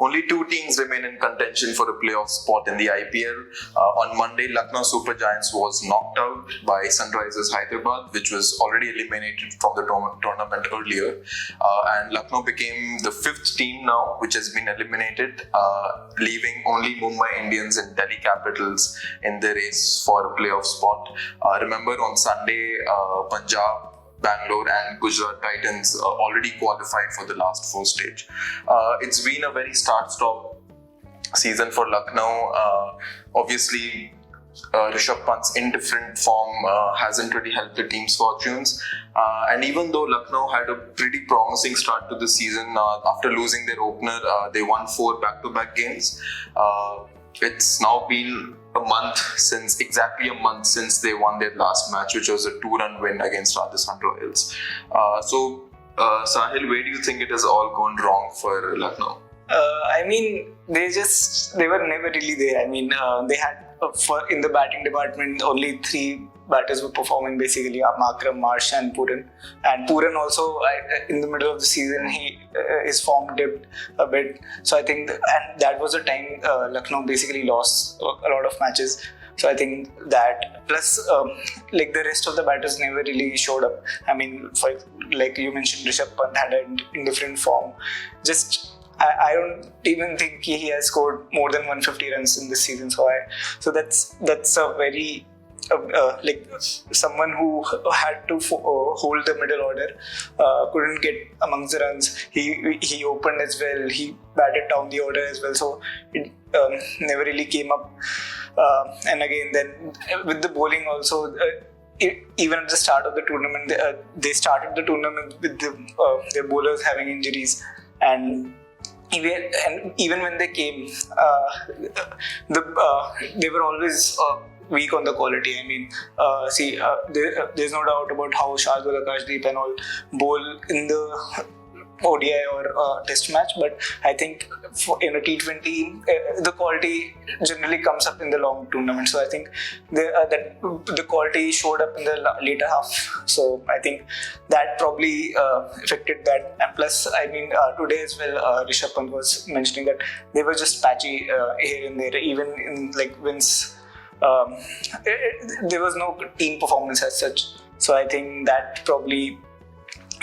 only 2 teams remain in contention for a playoff spot in the IPL. On Monday, Lucknow Super Giants was knocked out by Sunrisers Hyderabad, which was already eliminated from the tournament earlier. And Lucknow became the 5th team now, which has been eliminated, leaving only Mumbai Indians and Delhi Capitals in the race for a playoff spot. Remember, on Sunday, Punjab, Bangalore and Gujarat Titans already qualified for the last 4 stage. It's been a very start-stop season for Lucknow. Obviously, Rishabh Pant's indifferent form hasn't really helped the team's fortunes. And even though Lucknow had a pretty promising start to the season, after losing their opener, they won 4 back-to-back games. It's now been exactly a month since they won their last match, which was a 2-run win against Rajasthan Royals. So, Sahil, where do you think it has all gone wrong for Lucknow? They were never really there. They had in the batting department only 3 batters were performing, basically Markram, Marsh and Pooran. And Pooran also, in the middle of the season, his form dipped a bit. So I think, and that was the time Lucknow basically lost a lot of matches. So I think that, plus the rest of the batters never really showed up. Like you mentioned, Rishabh Pant had an indifferent form. I don't even think he has scored more than 150 runs in this season. So that's a very someone who had to hold the middle order, couldn't get amongst the runs. He opened as well. He batted down the order as well. So it never really came up. And again, then with the bowling also. Even at the start of the tournament, they started the tournament with their bowlers having injuries, and even when they came, they were always weak on the quality. There's no doubt about how Shardul, Akashdeep and all bowl in the ODI or test match, but I think in a T20 the quality generally comes up in the long tournament. So I think the quality showed up in the later half. So I think that probably affected that. And plus, today as well, Rishabh Pant was mentioning that they were just patchy here and there, even in wins. There was no team performance as such. So I think that probably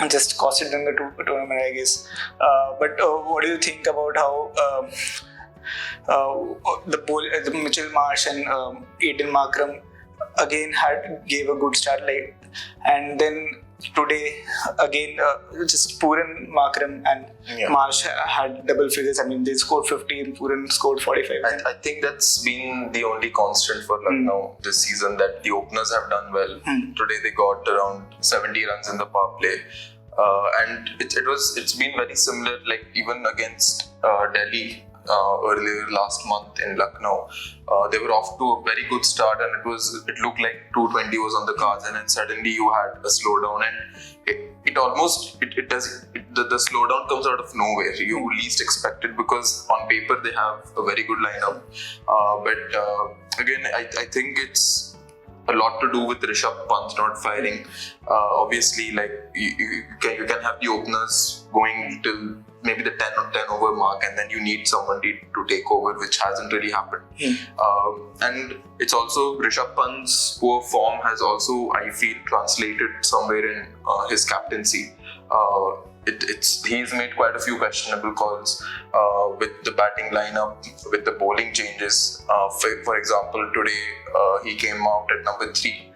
just costed them the tournament, I guess. But what do you think about how the Mitchell Marsh and Aiden Markram again gave a good start, and then today again just Pooran, Markram and Marsh had double figures. They scored 50 and Pooran scored 45. I think that's been the only constant for Lucknow this season, that the openers have done well. Today they got around 70 runs in the power play. And it's been very similar, even against Delhi earlier last month in Lucknow. They were off to a very good start, and it looked like 220 was on the cards, and then suddenly you had a slowdown, and the slowdown comes out of nowhere. You least expect it, because on paper they have a very good lineup. But again, I think it's a lot to do with Rishabh Pant not firing. Obviously, you can have the openers going till maybe the 10 over mark, and then you need somebody to take over, which hasn't really happened. And it's also Rishabh Pant's poor form has also, I feel, translated somewhere in his captaincy. He's made quite a few questionable calls with the batting lineup, with the bowling changes. For example, today he came out at number 3.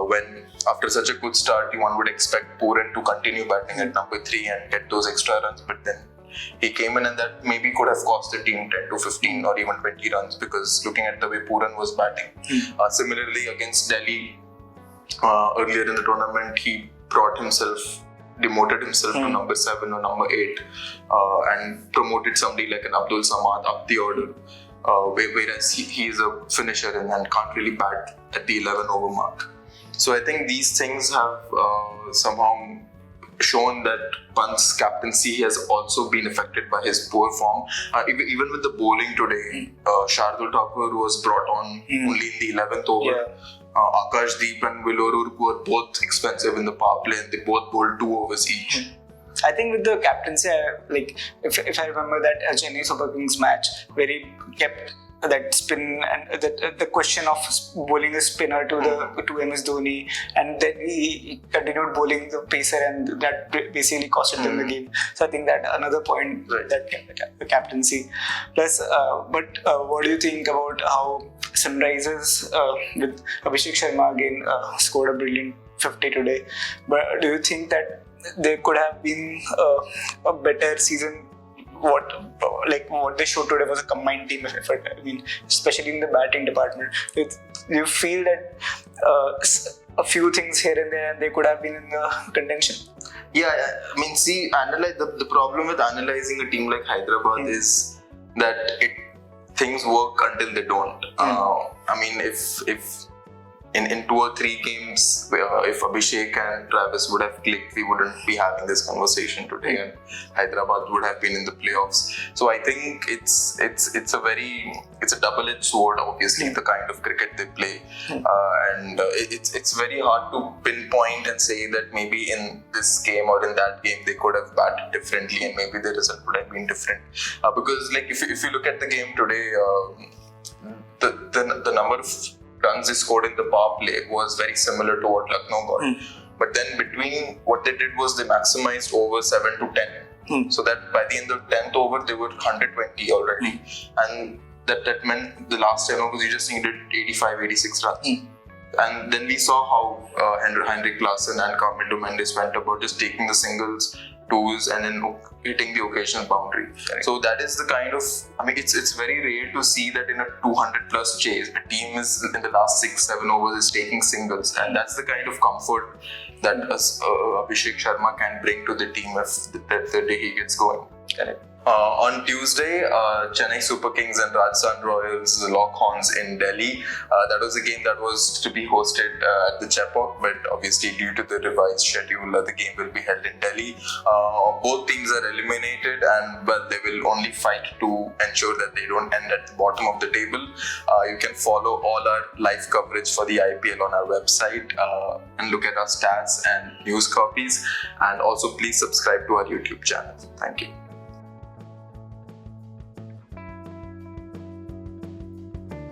When after such a good start, one would expect Pooran to continue batting at number 3 and get those extra runs, but then he came in, and that maybe could have cost the team 10 to 15 or even 20 runs, because looking at the way Pooran was batting. Similarly, against Delhi earlier in the tournament, he demoted himself to number 7 or number 8 and promoted somebody like an Abdul Samad up the order, whereas he is a finisher and can't really bat at the 11 over mark. So I think these things have somehow shown that Pant's captaincy has also been affected by his poor form. Even with the bowling today, Shardul Thakur was brought on only in the 11th over. Akashdeep and Willorur were both expensive in the power play, and they both bowled 2 overs each. I think with the captaincy, like if I remember that Chennai Super Kings match where he kept that spin and the question of bowling a spinner to MS Dhoni, and then he continued bowling the pacer, and that basically costed them the game. So I think that another point that the captaincy. Plus, what do you think about how Sunrisers with Abhishek Sharma again scored a brilliant 50 today? But do you think that there could have been a better season? What they showed today was a combined team effort. I mean, especially in the batting department. You feel that a few things here and there, and they could have been in the contention. Yeah. I mean, see, analyze the problem with analyzing a team like Hyderabad is that things work until they don't. I mean, if in 2 or 3 games, if Abhishek and Travis would have clicked, we wouldn't be having this conversation today, and Hyderabad would have been in the playoffs. So I think it's a double-edged sword. Obviously, the kind of cricket they play, and it's very hard to pinpoint and say that maybe in this game or in that game they could have batted differently, and maybe the result would have been different. Because like if you look at the game today, the number of runs they scored in the power play was very similar to what Lucknow got. But then between what they did was they maximized over 7 to 10. So that by the end of 10th over, they were 120 already. And that meant the last 10 overs, you just needed 85, 86 runs. And then we saw how Henrik Larsson and Carmindo Mendes went about just taking the singles, twos, and then hitting the occasional boundary. Correct. So that is the kind of, I mean, it's very rare to see that in a 200 plus chase, a team is in the last 6-7 overs is taking singles, and that's the kind of comfort that Abhishek Sharma can bring to the team if the day he gets going. Correct. On Tuesday, Chennai Super Kings and Rajasthan Royals lock horns in Delhi. That was a game that was to be hosted at the Chepauk, but obviously due to the revised schedule, the game will be held in Delhi. Both teams are eliminated, and they will only fight to ensure that they don't end at the bottom of the table. You can follow all our live coverage for the IPL on our website and look at our stats and news copies. And also please subscribe to our YouTube channel. Thank you.